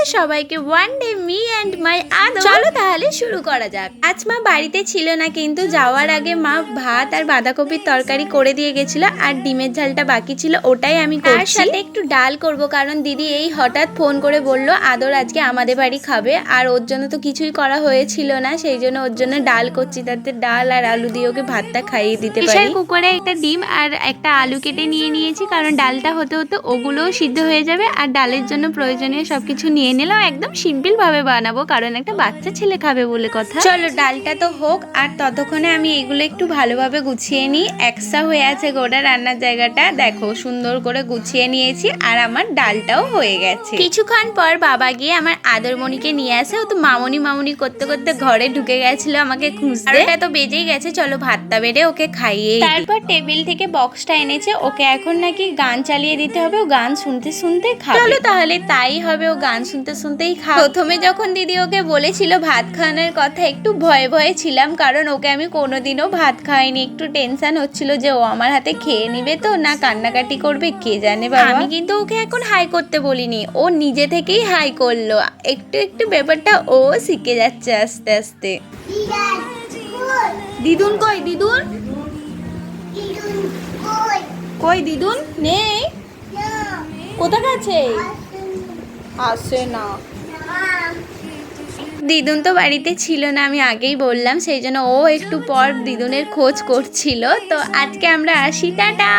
তাহলে সবাইকে one day me and my আদর। চলো তাহলে শুরু করা যাক। আজ মা বাড়িতে ছিল না, কিন্তু যাওয়ার আগে মা ভাত আর বাঁধাকপির তরকারি করে দিয়ে গেছিল, আর ডিমের ঝালটা বাকি ছিল, ওটাই আমি করছি। তার সাথে একটু ডাল করব, কারণ দিদি এই হঠাৎ ফোন করে বললো আদর আজকে আমাদের বাড়ি খাবে, আর ওর জন্য তো কিছুই করা হয়েছিল না, সেই জন্য ওর জন্য ডাল করছি, তাতে ডাল আর আলু দিয়ে ওকে ভাতটা খাইয়ে দিতে পারি। প্রেসার কুকারে একটা ডিম আর একটা আলু কেটে নিয়ে নিয়েছি, কারণ ডালটা হতে হতে ওগুলোও সিদ্ধ হয়ে যাবে, আর ডালের জন্য প্রয়োজনীয় সবকিছু নিয়ে নিলাম। একদম সিম্পল ভাবে বানাবো, কারণ একটা বাচ্চা ছেলে খাবে বলে কথা। চলো ডালটা তো হোক, আর ততক্ষণে আমি এগুলো একটু ভালোভাবে গুছিয়ে নিই। এক্সট্রা হয়ে আছে গোটা রান্নার জায়গাটা, দেখো সুন্দর করে গুছিয়ে নিয়েছি, আর আমার ডালটাও হয়ে গেছে। কিছুক্ষণ পর বাবা গিয়ে আমার আদরমণিকে নিয়ে আসে। ও তো মামনি মামনি করতে করতে ঘরে ঢুকে গেছিল আমাকে খুঁজতে। এটা তো বেজেই গেছে, চলো ভাতটা বেড়ে ওকে খাইয়ে। তারপর টেবিল থেকে বক্সটা এনেছে, ওকে এখন নাকি গান চালিয়ে দিতে হবে, ও গান শুনতে শুনতে খাবে। চলো তাহলে তাই হবে, ও গান শুনতে শুনতেই খাও। প্রথমে যখন দিদি ওকে বলেছিল ভাত খাওয়ানোর কথা, একটু ভয়ে ভয়ে ছিলাম, কারণ ওকে আমি কোনোদিনও ভাত খাওয়াইনি। একটু টেনশন হচ্ছিল যে ও আমার হাতে খেয়ে নিবে তো না কান্নাকাটি করবে, কে জানে বাবা। আমি কিন্তু ওকে এখন হাই করতে বলিনি, ও নিজে থেকেই হাই করলো। একটু একটু ব্যাপারটা ও শিখে যাচ্ছে আস্তে আস্তে। দিদুন কই? দিদুন কই? দিদুন নেই, কোথায় গেছে? আসে না। দিদুন তো বাড়িতে ছিল না, আমি আগেই বললাম, সেই জন্য ও একটু পর দিদুনের খোঁজ করছিল। তো আজকে আমরা আসি, টাটা।